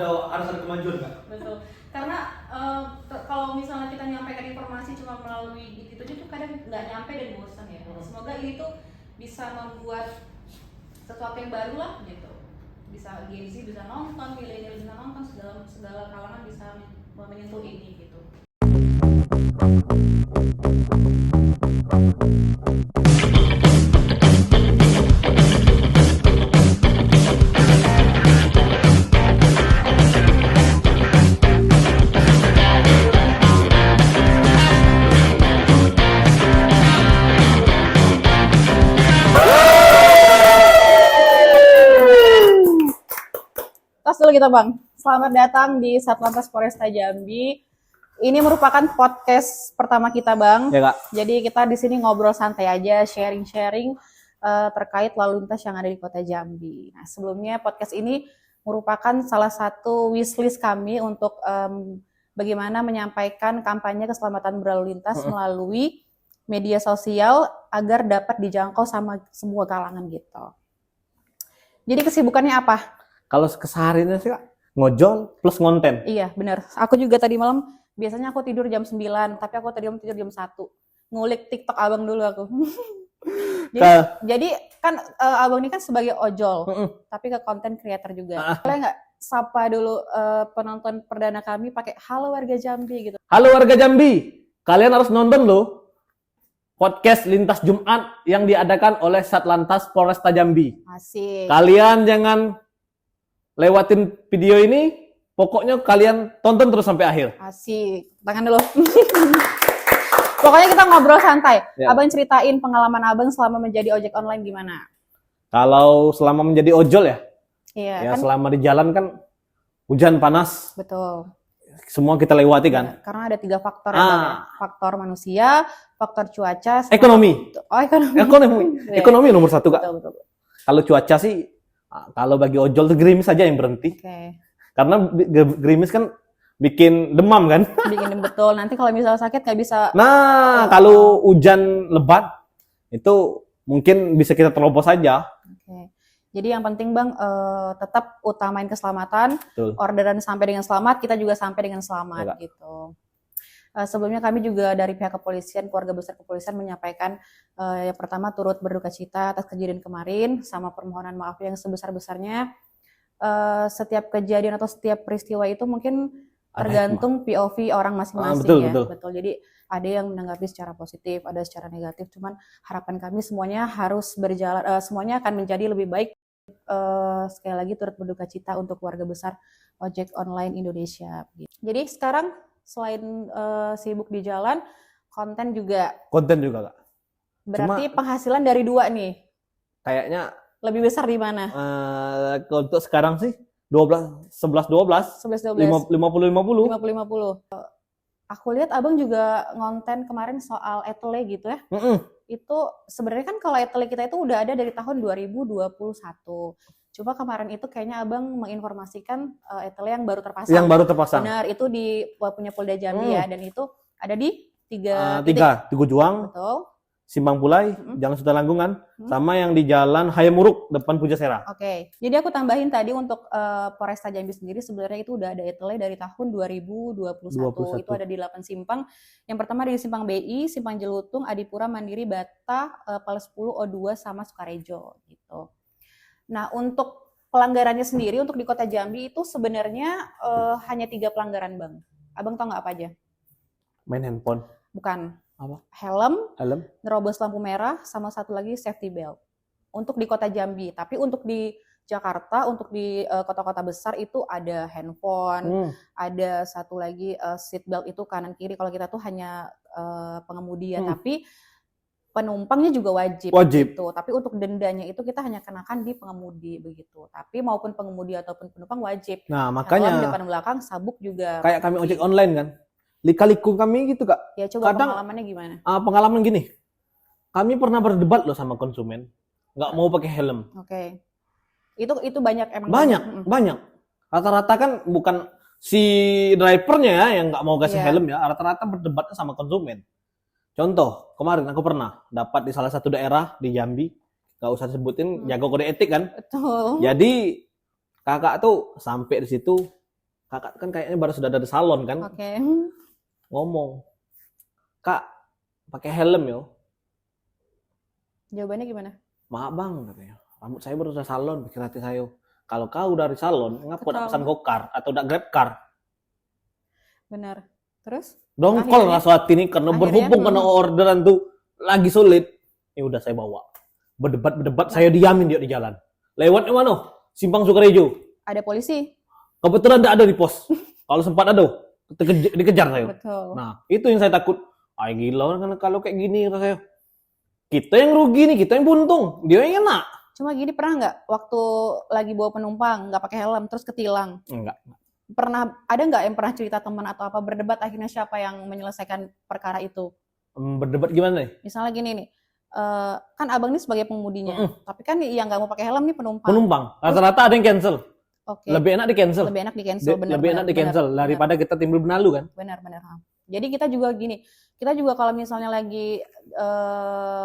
harus ada kemajuan nggak? Betul. Karena kalau misalnya kita nyampaikan informasi cuma melalui itu tuh kadang nggak nyampe dan bosan ya. Semoga ini tuh bisa membuat sesuatu yang baru lah gitu. Bisa Gen Z bisa nonton, milenial bisa nonton, segala kalangan bisa menyentuh ini gitu. Tos dulu kita Bang. Selamat datang di Satlantas Polresta Jambi. Ini merupakan podcast pertama kita Bang. Ya Kak. Jadi kita di sini ngobrol santai aja, sharing-sharing terkait lalu lintas yang ada di Kota Jambi. Nah sebelumnya podcast ini merupakan salah satu wishlist kami untuk bagaimana menyampaikan kampanye keselamatan berlalu lintas melalui media sosial agar dapat dijangkau sama semua kalangan gitu. Jadi kesibukannya apa? Kalau kesehariannya sih Kak, ngojol plus konten. Iya, benar. Aku juga tadi malam, biasanya aku tidur jam 9, tapi aku tadi tidur jam 1. Ngulik TikTok abang dulu aku. jadi kan abang ini kan sebagai ojol, tapi ke konten creator juga. Boleh nggak sapa dulu penonton perdana kami pakai halo warga Jambi gitu. Halo warga Jambi, kalian harus nonton loh podcast Lintas Jumat yang diadakan oleh Satlantas Polresta Jambi. Asik. Kalian jangan lewatin video ini, pokoknya kalian tonton terus sampai akhir. Asik. Tangan dulu. Pokoknya kita ngobrol santai. Ya. Abang ceritain pengalaman abang selama menjadi ojek online gimana? Kalau selama menjadi ojol ya, Iya, ya kan? selama di jalan kan hujan panas, Betul. semua kita lewati kan. Ya, karena ada 3 faktor ya, Bang, ya. Faktor manusia, faktor cuaca, sama Ekonomi. Oh, ekonomi. Ekonomi, ekonomi nomor 1 Kak. Betul. Kalau cuaca sih, kalau bagi ojol tuh gerimis aja yang berhenti. Oke. Karena gerimis kan bikin demam kan. Bikin betul. Nanti kalau misalnya sakit nggak bisa. Nah, kalau hujan lebat itu mungkin bisa kita terobos saja. Oke. Jadi yang penting Bang tetap utamain keselamatan. Betul. Orderan sampai dengan selamat, kita juga sampai dengan selamat Ya, gitu. Sebelumnya kami juga dari pihak kepolisian, keluarga besar kepolisian menyampaikan yang pertama turut berduka cita atas kejadian kemarin sama permohonan maaf yang sebesar-besarnya. Setiap kejadian atau setiap peristiwa itu mungkin tergantung POV orang masing-masing betul. Jadi ada yang menanggapi secara positif, ada secara negatif. Cuman harapan kami semuanya harus berjalan, semuanya akan menjadi lebih baik. Sekali lagi turut berduka cita untuk keluarga besar ojek online Indonesia. Jadi sekarang selain sibuk di jalan, konten juga Kak. berarti penghasilan dari 2 nih. Kayaknya Lebih besar di mana? untuk sekarang sih 12 11 12 11-12. 50 50. 50-50. Aku lihat abang juga ngonten kemarin soal etele gitu ya. Itu sebenarnya kan kalau etele kita itu udah ada dari tahun 2021. Coba kemarin itu kayaknya abang menginformasikan etele yang baru terpasang. Yang baru terpasang. Benar, itu di punya Polda Jambi ya, dan itu ada di 3 Tiga Juang, Betul. Simpang Pulai, Jalan Sultan Langgungan, sama yang di Jalan Hayamuruk depan Pujasera. Oke. Jadi aku tambahin tadi untuk Polresta Jambi sendiri sebenarnya itu udah ada etele dari tahun 2021. Itu ada di 8 simpang. Yang pertama di Simpang BI, Simpang Jelutung, Adipura, Mandiri, Bata, Pales 10, O2 sama Sukarejo gitu. Nah, untuk pelanggarannya sendiri untuk di Kota Jambi itu sebenarnya hanya 3 pelanggaran, Bang. Abang tahu nggak apa aja? Main handphone. Bukan. Apa? Helm, Helm. nerobos lampu merah, sama satu lagi safety belt. Untuk di Kota Jambi. Tapi untuk di Jakarta, untuk di kota-kota besar itu ada handphone, ada satu lagi seat belt itu kanan kiri. Kalau kita tuh hanya pengemudi ya, tapi penumpangnya juga wajib. Gitu. Tapi untuk dendanya itu kita hanya kenakan di pengemudi begitu. Tapi maupun pengemudi ataupun penumpang wajib. Nah, makanya di depan belakang sabuk juga. Kayak kami ojek online kan. Lika-liku kami gitu Kak. Ya coba pengalamannya gimana? Pengalaman gini. Kami pernah berdebat loh sama konsumen. Nggak mau pakai helm. Oke. Itu banyak emang. Banyak. Rata-rata kan bukan si drivernya ya yang nggak mau kasih helm ya. Rata-rata berdebatnya sama konsumen. Contoh, kemarin aku pernah dapat di salah satu daerah di Jambi. Nggak usah disebutin, jago kode etik kan. Betul. Jadi kakak tuh sampai di situ Kakak kan kayaknya baru sudah dari salon kan, Oke. ngomong, Kak, pakai helm yo. Jawabannya gimana? Maaf bang, katanya. Rambut saya baru dari salon, pikir hati saya. Kalau kau dari salon, ngapa udah pesan Ketawa. gokar atau udah grab car? Benar. Terus? Dongkol Akhirnya? rasa hati ini karena Akhirnya, berhubung karena orderan tuh lagi sulit. Ya udah saya bawa. Berdebat, saya diamin dia di jalan. Lewatnya mana? Simpang Sukarejo. Ada polisi? Kebetulan tidak ada di pos. Kalau sempat ada, dikejar saya. Betul. Nah, itu yang saya takut. Ay gila kan kalau kayak gini kata saya. Kita yang rugi nih, kita yang buntung. Dia yang enak. Cuma gini, pernah nggak waktu lagi bawa penumpang nggak pakai helm terus ketilang? Enggak. Ada nggak yang pernah cerita teman atau apa berdebat akhirnya siapa yang menyelesaikan perkara itu? Berdebat gimana nih? Misalnya gini nih, kan abang ini sebagai pengemudinya, tapi kan yang nggak mau pakai helm nih penumpang. Penumpang. Rata-rata ada yang cancel. Oke. Lebih enak di cancel. Lebih enak di cancel, Lebih enak di cancel daripada kita timbul benalu kan. Benar. Jadi kita juga gini, kita juga kalau misalnya lagi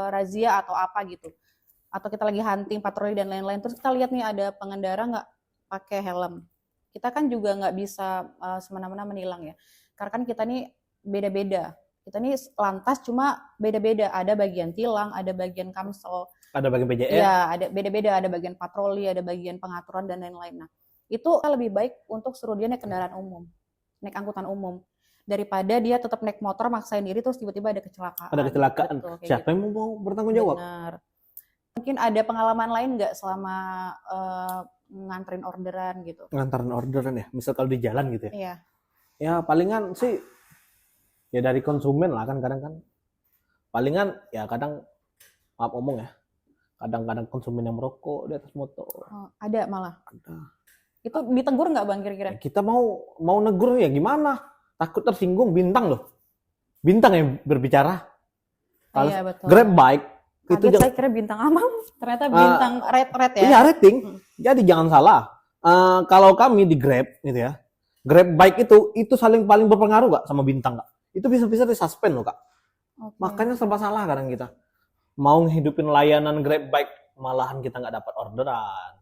razia atau apa gitu, atau kita lagi hunting, patroli dan lain-lain, terus kita lihat nih ada pengendara nggak pakai helm, kita kan juga nggak bisa semena-mena menilang ya, karena kan kita nih beda-beda, kita nih lantas cuma beda-beda, ada bagian tilang, ada bagian kamsel, Ada bagian PJR. ya ada beda-beda, ada bagian patroli, ada bagian pengaturan dan lain-lain. Nah itu lebih baik untuk suruh dia naik kendaraan umum, naik angkutan umum, daripada dia tetap naik motor maksain diri terus tiba-tiba ada kecelakaan. Ada kecelakaan. Betul, kayak Siapa gitu. yang mau bertanggung jawab? Benar. Mungkin ada pengalaman lain nggak selama nganterin orderan gitu? Ngantarin orderan ya. Misal kalau di jalan gitu ya. Iya. Ya palingan sih ya dari konsumen lah kan kadang kan. Palingan ya kadang maaf ngomong ya. Kadang-kadang konsumen yang merokok di atas motor. Oh, ada malah. Ada. Itu ditegur nggak bang kira-kira? Ya, kita mau negur ya gimana? Takut tersinggung Bintang loh. Bintang yang berbicara. Kalau Iya betul. Grab bike itu Kaget saya kira bintang Amang, ternyata bintang red ya. Iya rating. Jadi jangan salah. Kalau kami di Grab gitu ya. Grab bike itu paling berpengaruh gak sama Bintang gak? Itu bisa-bisa disuspend loh kak. Oke. Makanya serba salah kadang kita. Mau ngehidupin layanan Grab bike malahan kita nggak dapat orderan.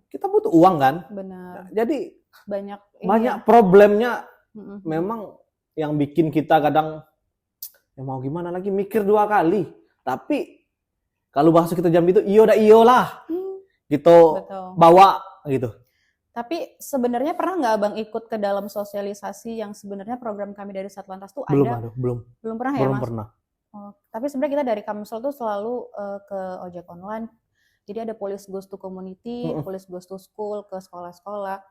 Kita butuh uang kan. Benar. Jadi Banyak problemnya Mm-mm. memang yang bikin kita kadang ya mau gimana lagi mikir 2 kali. Tapi kalau bahasa kita Jambi itu iyo lah. Gitu Betul. bawa gitu. Tapi sebenarnya pernah nggak abang ikut ke dalam sosialisasi yang sebenarnya program kami dari Satlantas tuh ada? Belum Belum pernah ya mas? pernah. Oh, tapi sebenarnya kita dari Kamsel tuh selalu ke ojek online. Jadi ada Police Goes to Community, Police Goes to School, ke sekolah-sekolah.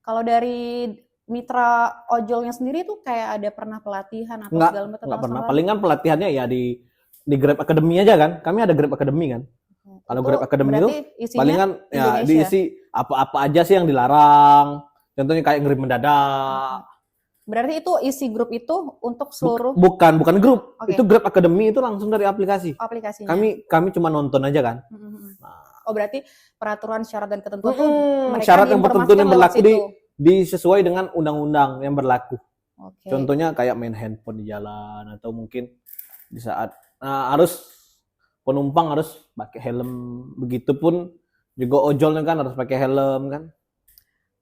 Kalau dari mitra ojolnya sendiri tuh kayak ada pernah pelatihan atau segala macam? Nggak pernah. Palingan pelatihannya ya di Grab Academy aja kan. Kami ada Grab Academy kan. Kalau Grab Academy itu palingan ya diisi apa-apa aja sih yang dilarang. Contohnya kayak ngirim mendadak. Berarti itu isi grup itu untuk seluruh bukan grup. Okay. Itu Grab Academy itu langsung dari aplikasi. Aplikasinya. Kami cuma nonton aja kan. Oh berarti peraturan syarat dan ketentuan itu mereka syarat yang tertentu yang berlaku disesuai dengan undang-undang yang berlaku. Okay. Contohnya kayak main handphone di jalan atau mungkin di saat harus penumpang harus pakai helm, begitupun juga ojolnya kan harus pakai helm kan.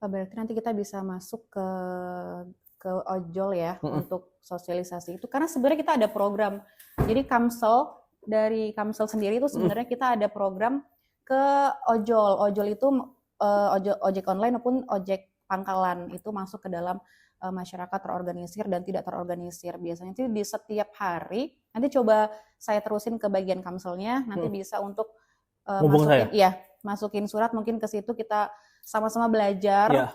Berarti nanti kita bisa masuk ke ojol ya untuk sosialisasi itu, karena sebenarnya kita ada program. Jadi dari Kamsel sendiri itu sebenarnya kita ada program ke ojol. Ojol itu ojek online maupun ojek pangkalan itu masuk ke dalam masyarakat terorganisir dan tidak terorganisir. Biasanya itu di setiap hari. Nanti coba saya terusin ke bagian Kamselnya, nanti bisa untuk masukin surat mungkin ke situ, kita sama-sama belajar. Ya.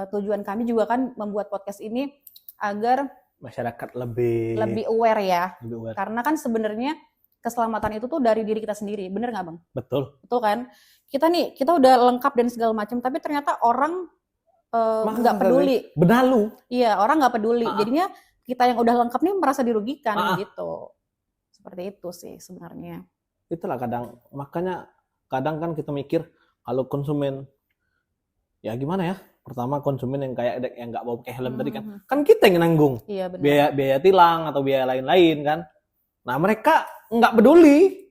Tujuan kami juga kan membuat podcast ini agar masyarakat lebih aware ya. Lebih aware. Karena kan sebenarnya keselamatan itu tuh dari diri kita sendiri, bener nggak bang? Betul kan? Kita udah lengkap dan segala macam, tapi ternyata orang nggak peduli. Benalu. Iya, orang nggak peduli. Jadinya kita yang udah lengkap nih merasa dirugikan gitu. Seperti itu sih sebenarnya. Itulah makanya kadang kan kita mikir kalau konsumen ya gimana ya? Pertama konsumen yang kayak yang nggak bawa pakai helm tadi kan kita yang nanggung. Iya, benar. Biaya tilang atau biaya lain-lain kan. Nah mereka nggak peduli.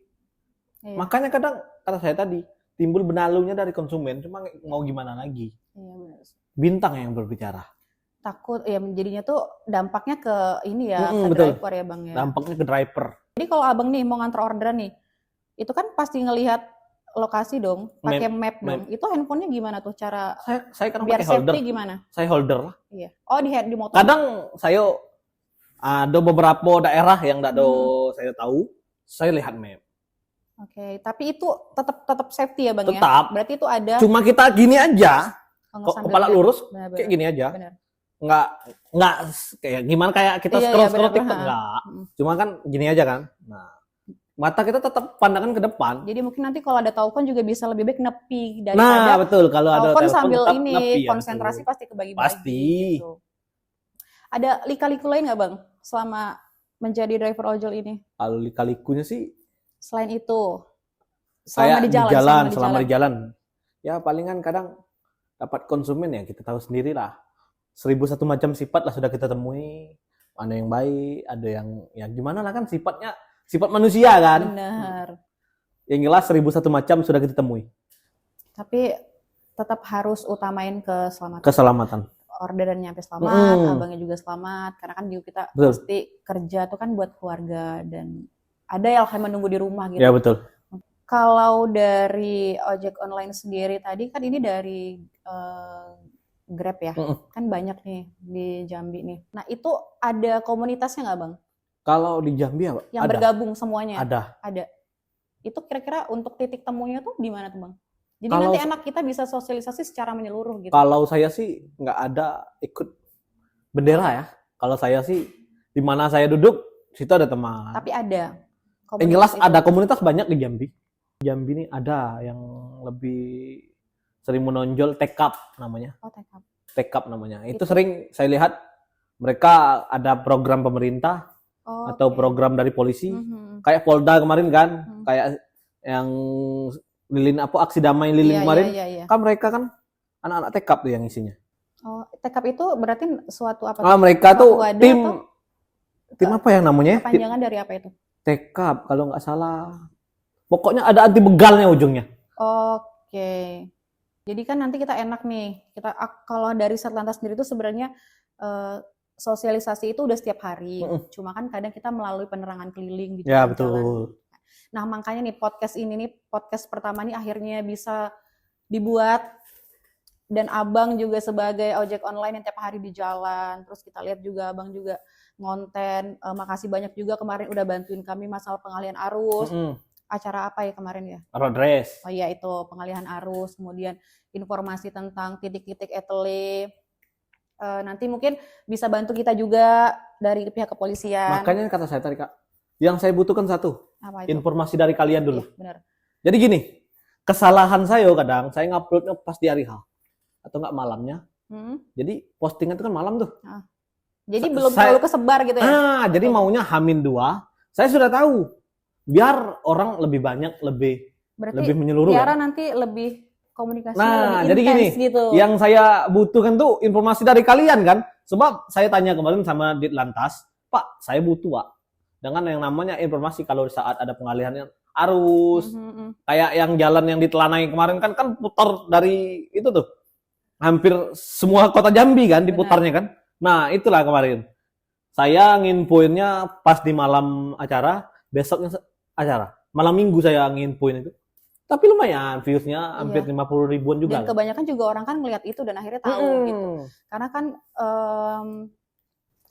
Iya. Makanya kadang kata saya tadi timbul benalunya dari konsumen. Cuma mau gimana lagi? Iya benar. bintang yang berbicara. Takut ya jadinya tuh dampaknya ke ini ya, ke Betul. driver ya Bang ya. Dampaknya ke driver. Jadi kalau Abang nih mau nganter orderan nih, itu kan pasti ngelihat lokasi dong, pakai map dong. Itu handphonenya gimana tuh cara Saya kan biar pakai holder. safety gimana? Saya holder lah. Iya. Oh di motor. Kadang saya ada beberapa daerah yang tidak ada saya tahu, saya lihat map. Oke, tapi itu tetap safety ya Bang ya? Tetap. Berarti itu ada Cuma kita gini aja, kepala lurus, Benar-benar. kayak gini aja. Benar. Nggak kayak gimana kayak kita Iya, scroll benar, TikTok benar. enggak. Cuma kan gini aja kan. Nah, mata kita tetap pandangan ke depan. Jadi mungkin nanti kalau ada telepon juga bisa lebih baik nepi Nah, daripada betul, kalau ada telepon telepon sambil tetap ini nepi ya, konsentrasi betul. pasti kebagi-bagi. Pasti. Gitu. Ada lika-liku lain nggak Bang selama menjadi driver ojol ini? Kalau lika-likunya sih Selain itu, kayak selama di jalan. Ya palingan kadang dapat konsumen ya kita tahu sendiri lah. 1001 macam sifat lah sudah kita temui. Ada yang baik, ada yang ya gimana lah kan sifat manusia kan. Benar. Yang jelas 1001 macam sudah kita temui. Tapi tetap harus utamain keselamatan. Keselamatan. Orderannya sampai selamat, abangnya juga selamat. Karena kan juga kita Betul. pasti kerja tuh kan buat keluarga dan ada yang akan menunggu di rumah gitu. Ya betul. Kalau dari ojek online sendiri tadi kan ini dari Grab ya, kan banyak nih di Jambi nih. Nah itu ada komunitasnya nggak Bang? Kalau di Jambi apa? Yang bergabung semuanya? Ada. Itu kira-kira untuk titik temunya tuh di mana tuh Bang? Jadi Kalau nanti enak kita bisa sosialisasi secara menyeluruh gitu. Kalau saya sih nggak ada ikut bendera ya. Kalau saya sih di mana saya duduk situ ada teman. Tapi ada. Yang jelas ada komunitas banyak di Jambi. Jambi ini ada yang lebih sering menonjol Tekap namanya. Oh, Tekap. Tekap namanya. Itu sering saya lihat mereka ada program pemerintah atau program dari polisi. Kayak Polda kemarin kan, kayak yang lilin apa aksi damai lilin kemarin. Iya. Kan mereka kan anak-anak Tekap tuh yang isinya. Oh, Tekap itu berarti suatu apa? Mereka tuh tim apa yang namanya? Kepanjangan dari apa itu? Tekap kalau nggak salah. Pokoknya ada anti begalnya ujungnya. Oke. Jadi kan nanti kita enak nih. Kalau dari Satlantas sendiri itu sebenarnya sosialisasi itu udah setiap hari. Cuma kan kadang kita melalui penerangan keliling gitu. Ya betul. Nah makanya nih podcast pertama nih akhirnya bisa dibuat. Dan Abang juga sebagai ojek online yang tiap hari di jalan. Terus kita lihat juga Abang juga ngonten. Makasih banyak juga kemarin udah bantuin kami masalah pengalihan arus. Acara apa ya kemarin ya? Road race. Oh iya itu pengalihan arus, kemudian informasi tentang titik-titik etele. Nanti mungkin bisa bantu kita juga dari pihak kepolisian. Makanya kata saya tadi Kak, yang saya butuhkan satu, apa itu? Informasi dari kalian dulu. Iya, benar. Jadi gini, kesalahan saya kadang saya nguploadnya pas di hari H atau nggak malamnya. Jadi postingan itu kan malam tuh. Jadi belum terlalu kesebar gitu ya? Jadi maunya H-2, saya sudah tahu. Biar orang lebih banyak, lebih menyeluruh. Biar nanti lebih komunikasi lebih jadi gini, gitu. Yang saya butuhkan tuh informasi dari kalian kan. Sebab saya tanya kemarin sama Ditlantas, Pak, saya butuh Pak. Dengan yang namanya informasi kalau saat ada pengalihan arus. Kayak yang jalan yang ditelanai kemarin kan putar dari itu tuh. Hampir semua kota Jambi kan diputarnya kan. Nah itulah kemarin. Saya nginfoinnya pas di malam acara, besoknya acara. Malam minggu saya nginfoin itu. Tapi lumayan viewsnya hampir 50 ribuan juga. Dan kebanyakan juga orang kan ngelihat itu dan akhirnya tahu gitu. Karena kan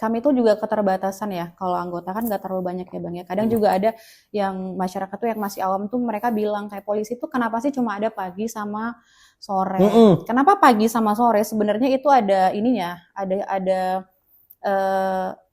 kami tuh juga keterbatasan ya. Kalau anggota kan nggak terlalu banyak ya Bang ya. Kadang juga ada yang masyarakat tuh yang masih awam tuh mereka bilang kayak polisi tuh kenapa sih cuma ada pagi sama sore. Kenapa pagi sama sore? Sebenarnya itu ada ininya, ada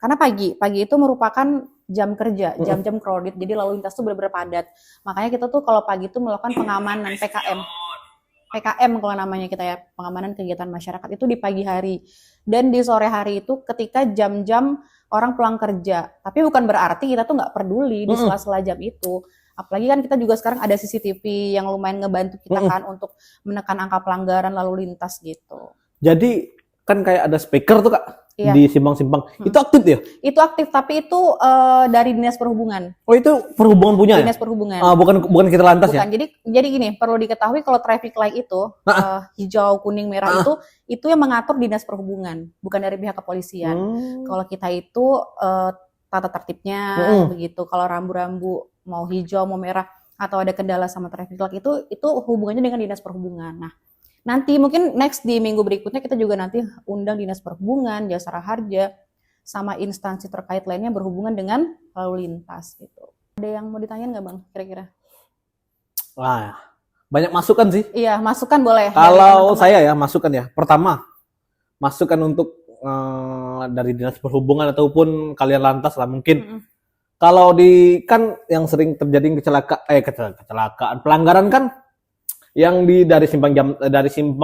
karena pagi itu merupakan jam kerja, jam-jam crowded, jadi lalu lintas tuh benar-benar padat. Makanya kita tuh kalau pagi itu melakukan pengamanan PKM kalau namanya kita ya, pengamanan kegiatan masyarakat itu di pagi hari. Dan di sore hari itu ketika jam-jam orang pulang kerja. Tapi bukan berarti kita tuh nggak peduli di sela-sela jam itu. Apalagi kan kita juga sekarang ada CCTV yang lumayan ngebantu kita kan untuk menekan angka pelanggaran lalu lintas gitu. Jadi kan kayak ada speaker tuh Kak. Iya. di simpang-simpang. Itu aktif ya? Itu aktif, tapi itu dari Dinas Perhubungan. Oh, itu perhubungan punya ya? Dinas Perhubungan. Bukan kita lantas ya? Bukan. Jadi gini, perlu diketahui kalau traffic light itu hijau, kuning, merah itu yang mengatur Dinas Perhubungan, bukan dari pihak kepolisian. Kalau kita itu tata tertibnya begitu. Kalau rambu-rambu mau hijau, mau merah atau ada kendala sama traffic light itu hubungannya dengan Dinas Perhubungan. Nah, nanti mungkin next di minggu berikutnya kita juga nanti undang Dinas Perhubungan, Jasara Harja, sama instansi terkait lainnya berhubungan dengan lalu lintas gitu. Ada yang mau ditanyain nggak Bang, kira-kira? Wah, banyak masukan sih. Iya, masukan boleh. Kalau saya ya, masukan ya. Pertama, masukan untuk dari Dinas Perhubungan ataupun kalian lantas lah mungkin. Kalau kan yang sering terjadi kecelakaan, pelanggaran kan yang dari simpang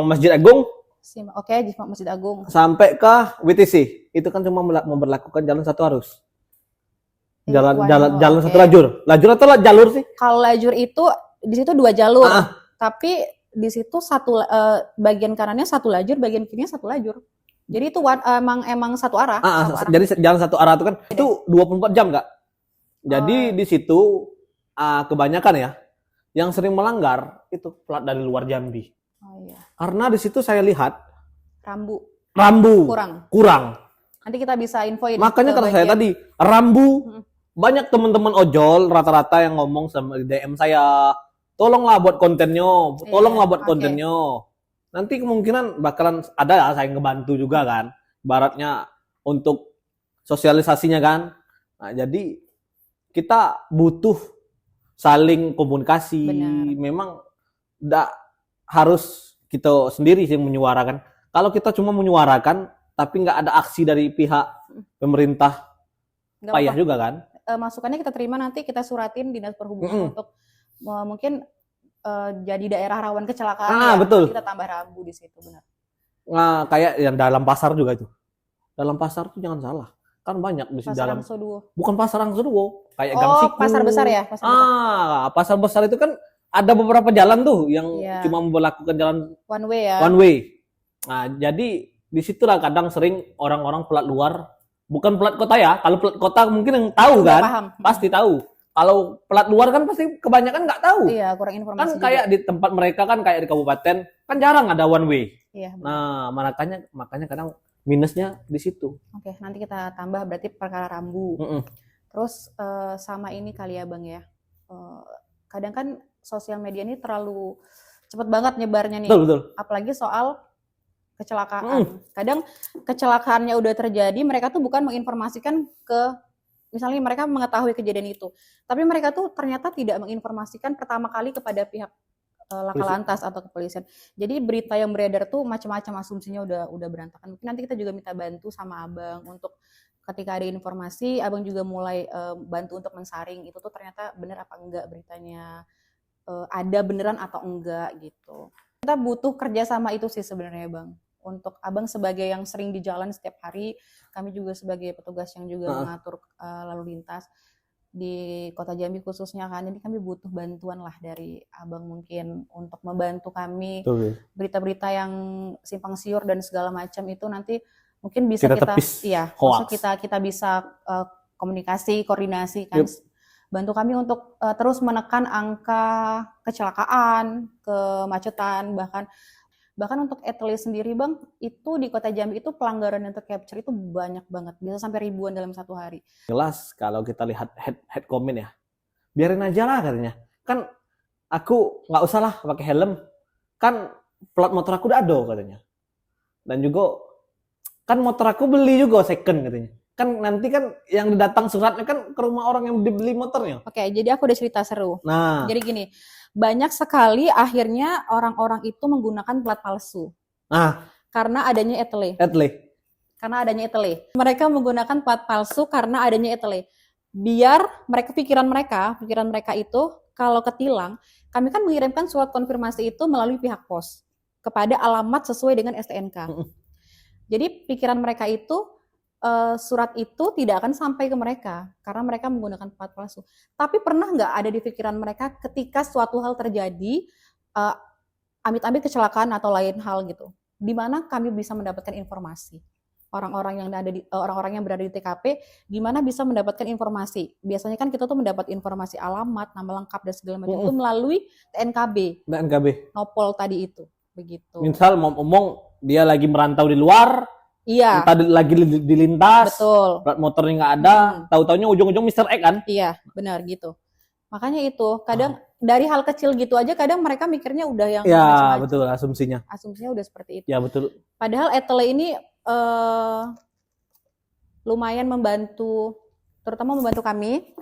Masjid Agung di simpang Masjid Agung sampai ke WTC itu kan cuma memberlakukan jalan satu arus, jalan satu lajur atau jalur sih? Kalau lajur itu di situ 2 jalur, tapi di situ bagian kanannya satu lajur, bagian kirinya satu lajur. Jadi itu emang satu arah. Jadi jalan satu arah itu kan itu 24 jam nggak? Jadi di situ kebanyakan ya yang sering melanggar itu plat dari luar Jambi. Iya. Karena di situ saya lihat rambu kurang. Nanti kita bisa infoin. Makanya kata saya tadi rambu banyak teman-teman ojol rata-rata yang ngomong sama DM saya, tolonglah buat kontennya, kontennya. Nanti kemungkinan bakalan ada ya saya ngebantu juga kan, baratnya untuk sosialisasinya kan. Nah, jadi kita butuh saling komunikasi. Benar. Memang tidak harus kita sendiri sih menyuarakan. Kalau kita cuma menyuarakan tapi nggak ada aksi dari pihak pemerintah, payah juga kan. Masukannya kita terima, nanti kita suratin Dinas Perhubungan untuk mungkin jadi daerah rawan kecelakaan. Betul. Kita tambah rambu di situ, benar. Nah, kayak yang dalam pasar juga itu. Dalam pasar tuh jangan salah. Kan banyak di dalam. Bukan pasar Angsuduo, kayak Gang Siku. Pasar besar ya, pasar besar itu kan ada beberapa jalan tuh yang cuma memperlakukan jalan one way ya. One way. Nah, jadi disitulah kadang sering orang-orang plat luar, bukan plat kota ya. Kalau plat kota mungkin yang tahu kan, pasti tahu. Kalau plat luar kan pasti kebanyakan nggak tahu. Iya, kurang informasi. Kan kayak di tempat mereka kan kayak di kabupaten kan jarang ada one way. Iya. Nah, makanya kadang minusnya di situ. Oke, nanti kita tambah berarti perkara rambu. Terus sama ini kali ya Bang ya. Kadang kan sosial media ini terlalu cepet banget nyebarnya nih. Betul. Apalagi soal kecelakaan. Kadang kecelakaannya udah terjadi, mereka tuh bukan menginformasikan misalnya mereka mengetahui kejadian itu, tapi mereka tuh ternyata tidak menginformasikan pertama kali kepada pihak laka lantas atau kepolisian. Jadi berita yang beredar tuh macam-macam, asumsinya udah berantakan. Mungkin nanti kita juga minta bantu sama Abang untuk ketika ada informasi, Abang juga mulai bantu untuk mensaring itu tuh ternyata benar apa enggak beritanya, ada beneran atau enggak gitu. Kita butuh kerjasama itu sih sebenarnya Bang. Untuk Abang sebagai yang sering di jalan setiap hari, kami juga sebagai petugas yang juga mengatur lalu lintas di Kota Jambi khususnya kan. Jadi kami butuh bantuan lah dari Abang mungkin untuk membantu kami. Berita-berita yang simpang siur dan segala macam itu nanti mungkin bisa kita bisa komunikasi, koordinasi kan. Bantu kami untuk terus menekan angka kecelakaan, kemacetan, bahkan untuk etle sendiri Bang, itu di Kota Jambi itu pelanggaran yang tercapture itu banyak banget, bisa sampai ribuan dalam satu hari. Jelas kalau kita lihat head comment ya, biarin aja lah katanya. Kan aku nggak usah lah pakai helm, kan plat motor aku udah ada katanya. Dan juga kan motor aku beli juga second katanya. Kan nanti kan yang didatang suratnya kan ke rumah orang yang dibeli motornya. Oke, jadi aku udah cerita seru. Nah, jadi gini, banyak sekali akhirnya orang-orang itu menggunakan plat palsu. Karena adanya etle. Karena adanya etle. Mereka menggunakan plat palsu karena adanya etle. Biar pikiran mereka itu kalau ketilang, kami kan mengirimkan surat konfirmasi itu melalui pihak pos kepada alamat sesuai dengan STNK. Jadi pikiran mereka itu surat itu tidak akan sampai ke mereka karena mereka menggunakan plat palsu. Tapi pernah nggak ada di pikiran mereka ketika suatu hal terjadi, amit-amit kecelakaan atau lain hal gitu, di mana kami bisa mendapatkan informasi. orang-orang yang ada di orang-orang yang berada di TKP gimana bisa mendapatkan informasi. Biasanya kan kita tuh mendapat informasi alamat, nama lengkap dan segala macam itu melalui TNKB. Nopol tadi itu. Begitu. Misal mau ngomong dia lagi merantau di luar, iya. Entah lagi dilintas, betul. Plat motornya nggak ada, tahu-taunya ujung-ujung Mr. X kan? Iya, benar gitu. Makanya itu kadang dari hal kecil gitu aja kadang mereka mikirnya udah yang ya betul asumsinya udah seperti itu. Ya betul. Padahal ETELE ini lumayan membantu, terutama membantu kami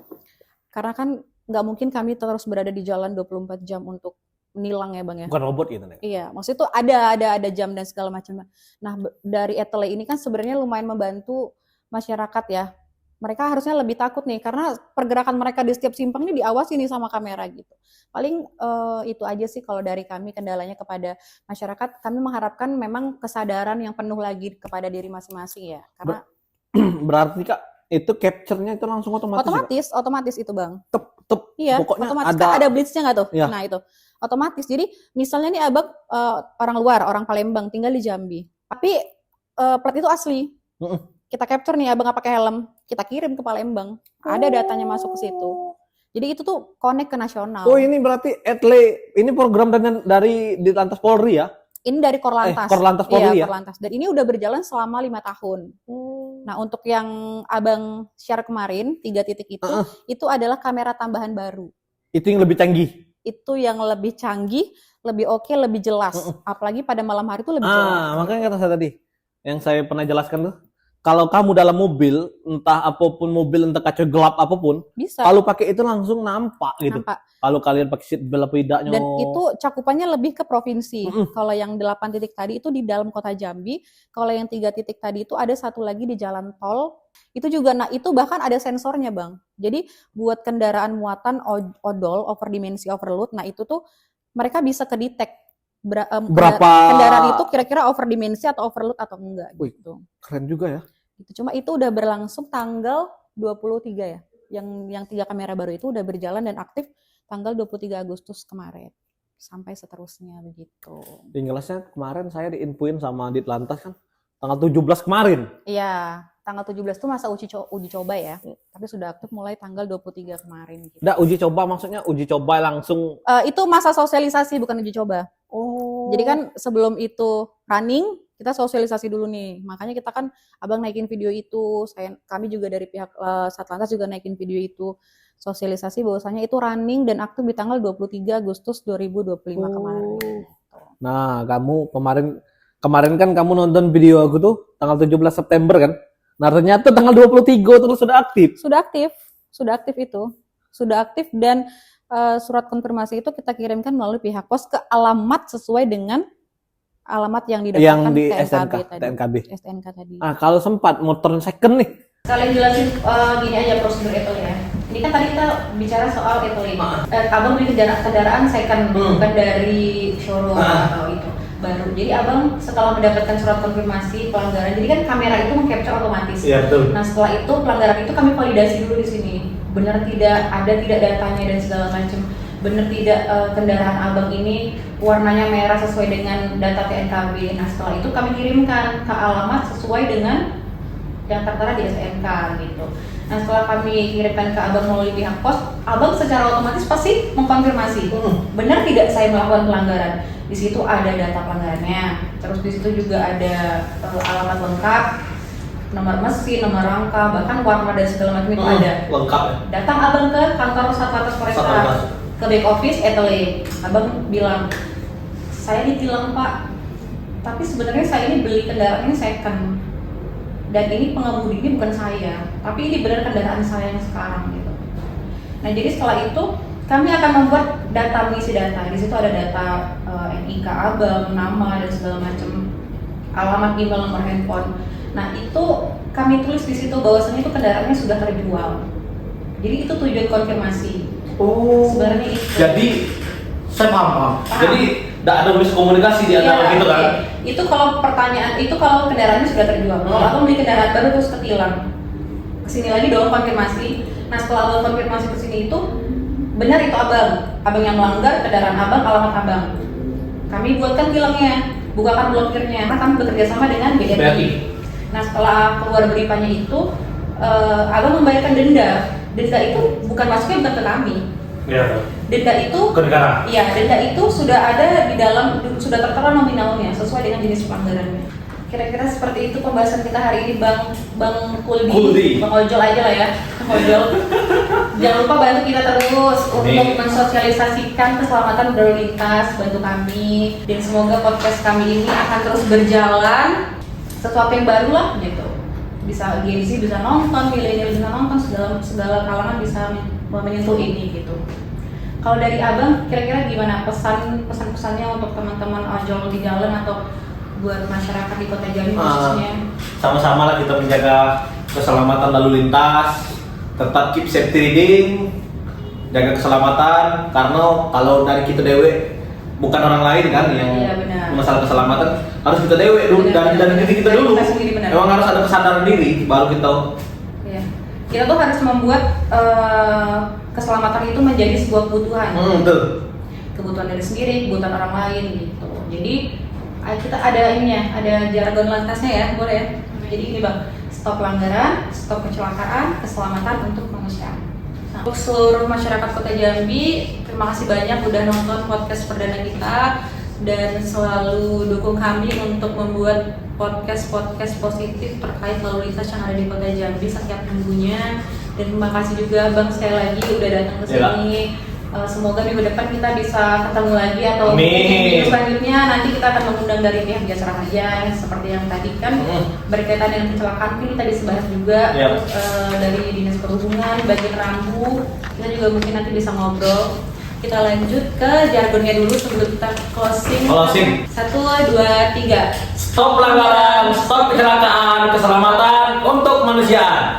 karena kan nggak mungkin kami terus berada di jalan 24 jam untuk menilang ya Bang ya. Bukan robot gitu nih. Iya, maksudnya itu ada jam dan segala macam. Nah, dari ETELE ini kan sebenarnya lumayan membantu masyarakat ya. Mereka harusnya lebih takut nih karena pergerakan mereka di setiap simpang ini diawasi nih sama kamera gitu. Paling itu aja sih kalau dari kami kendalanya kepada masyarakat. Kami mengharapkan memang kesadaran yang penuh lagi kepada diri masing-masing ya. Karena berarti Kak itu capture-nya itu langsung otomatis. Otomatis itu Bang. Iya, pokoknya otomatis. Ada blitz-nya nggak tuh? Ya. Nah itu otomatis. Jadi misalnya nih Abang orang luar, orang Palembang tinggal di Jambi, tapi plat itu asli. Kita capture nih Abang nggak pakai helm, kita kirim ke Palembang. Ada datanya masuk ke situ. Jadi itu tuh connect ke nasional. Oh ini berarti ETELE ini program dari Ditlantas Polri ya? Ini dari Korlantas. Korlantas Polri ya? Korlantas. Dan ini udah berjalan selama 5 tahun. Nah untuk yang Abang share kemarin 3 titik itu adalah kamera tambahan baru. Itu yang lebih canggih? Itu yang lebih canggih, lebih oke, lebih jelas. Apalagi pada malam hari itu lebih jelas. Makanya kata saya tadi, yang saya pernah jelaskan tuh, kalau kamu dalam mobil, entah apapun mobil, entah kaca gelap apapun, bisa. Kalau pakai itu langsung nampak gitu. Kalau kalian pakai seat belt apa tidaknya. Dan itu cakupannya lebih ke provinsi. Kalau yang 8 titik tadi itu di dalam kota Jambi. Kalau yang 3 titik tadi itu ada satu lagi di jalan tol. Itu juga, nah itu bahkan ada sensornya Bang. Jadi buat kendaraan muatan odol, overdimensi, overload, nah itu tuh mereka bisa kedetek berapa kendaraan itu kira-kira overdimensi atau overload atau enggak gitu. Keren juga ya. Gitu. Cuma itu udah berlangsung tanggal 23 ya. Yang 3 kamera baru itu udah berjalan dan aktif tanggal 23 Agustus kemarin. Sampai seterusnya begitu. Jelasnya kemarin saya diinfoin sama Ditlantas kan tanggal 17 kemarin. Iya, tanggal 17 itu masa uji coba ya. Tapi sudah aktif mulai tanggal 23 kemarin gitu. Uji coba maksudnya uji coba langsung itu masa sosialisasi bukan uji coba. Jadi kan sebelum itu running, kita sosialisasi dulu nih. Makanya kita kan Abang naikin video itu, kami juga dari pihak Satlantas juga naikin video itu. Sosialisasi bahwasanya itu running dan aktif di tanggal 23 Agustus 2025 kemarin. Nah, kamu kemarin kan kamu nonton video aku tuh tanggal 17 September kan? Nah, ternyata tanggal 23 terus sudah aktif. Sudah aktif itu. Sudah aktif dan surat konfirmasi itu kita kirimkan melalui pihak pos ke alamat sesuai dengan alamat yang didapatkan di TNKB tadi. Kalau sempat motor second nih. Kalian jelasin gini aja prosedur ETELE ya. Ini kan tadi kita bicara soal ETELE. Abang beli kendaraan second bukan dari showroom atau itu baru. Jadi Abang setelah mendapatkan surat konfirmasi pelanggaran, jadi kan kamera itu meng-capture otomatis. Iya betul. Nah setelah itu pelanggaran itu kami validasi dulu di sini. Benar tidak datanya dan segala macam. Benar tidak kendaraan Abang ini warnanya merah sesuai dengan data TNKB. Nah setelah itu kami kirimkan ke alamat sesuai dengan yang tertera di SNK gitu. Nah setelah kami kirimkan ke Abang melalui pihak pos, Abang secara otomatis pasti mengkonfirmasi benar tidak saya melakukan pelanggaran. Di situ ada data pelanggarannya, terus di situ juga ada alamat lengkap, nomor mesin, nomor rangka, bahkan warna dan segala macam itu ada. Lengkap ya. Datang Abang ke kantor Satlantas Foresta, ke back office ETELE. Abang bilang, saya ditilang Pak, tapi sebenarnya saya ini beli kendaraan ini second. Dan ini pengemudi ini bukan saya, tapi ini benar kendaraan saya yang sekarang gitu. Nah jadi setelah itu kami akan membuat data mengisi data. Di situ ada data NIK Abang, nama dan segala macam, alamat email, nomor handphone. Nah itu kami tulis di situ bahwasanya itu kendaraannya sudah terjual. Jadi itu tujuan konfirmasi. Sebenarnya itu. Jadi saya paham. Jadi tidak ada miskomunikasi di antara gitu kan? Itu kalau pertanyaan itu kalau kendaraannya sudah terjual. Kalau Abang beli kendaraan baru terus ketilang, kesini lagi dong konfirmasi. Nah setelah Abang konfirmasi kesini itu benar itu Abang yang melanggar kendaraan Abang, alamat Abang. Kami buatkan tilangnya, bukakan blokirnya. Karena kami bekerja sama dengan BNI. Nah setelah keluar beripanya itu, abang membayarkan denda. Denda itu bukan masuknya bukan ke kami. Iya. Denda itu Ke negara. Iya, denda itu sudah ada di dalam, sudah tertera nominalnya sesuai dengan jenis pelanggarannya. Kira-kira seperti itu pembahasan kita hari ini, Bang Kuldi. Bang Ojol aja lah ya, Ojol. Jangan lupa bantu kita terus untuk mensosialisasikan keselamatan berlalu lintas, bantu kami. Dan semoga podcast kami ini akan terus berjalan, sesuatu yang baru lah gitu. Bisa Gen Z bisa nonton, milenial bisa nonton, segala kalangan bisa menyentuh ini gitu. Kalau dari abang, kira-kira gimana pesan-pesannya untuk teman-teman ojol di jalan atau buat masyarakat di Kota Jambi khususnya? Sama-sama lah kita menjaga keselamatan lalu lintas, tetap keep safety reading, jaga keselamatan. Karena kalau dari kita dewe, bukan orang lain kan yang masalah keselamatan, harus kita dewe dulu dari diri kita dulu. Emang harus ada kesadaran diri baru kita. Iya. Kita tuh harus membuat keselamatan itu menjadi sebuah kebutuhan. Betul. Kebutuhan diri sendiri, kebutuhan orang lain gitu. Jadi kita ada ininya, ada jargon lantasnya ya, boleh ya. Jadi ini bang, stop pelanggaran, stop kecelakaan, keselamatan untuk manusia. Nah, untuk seluruh masyarakat Kota Jambi, terima kasih banyak udah nonton podcast perdana kita dan selalu dukung kami untuk membuat podcast positif terkait lalu lintas yang ada di Kota Jambi setiap minggunya. Dan terima kasih juga Bang sekali lagi udah datang ke sini. Semoga minggu depan kita bisa ketemu lagi atau minggu selanjutnya nanti kita akan mengundang dari pihak jasa raja seperti yang tadi kan berkaitan dengan kecelakaan mungkin kita bisa bahas juga. Terus dari dinas perhubungan bagian rambu kita juga mungkin nanti bisa ngobrol. Kita lanjut ke jargonnya dulu sebelum kita closing. 1, 2, 3. Stop pelanggaran, stop kecelakaan, keselamatan untuk manusia.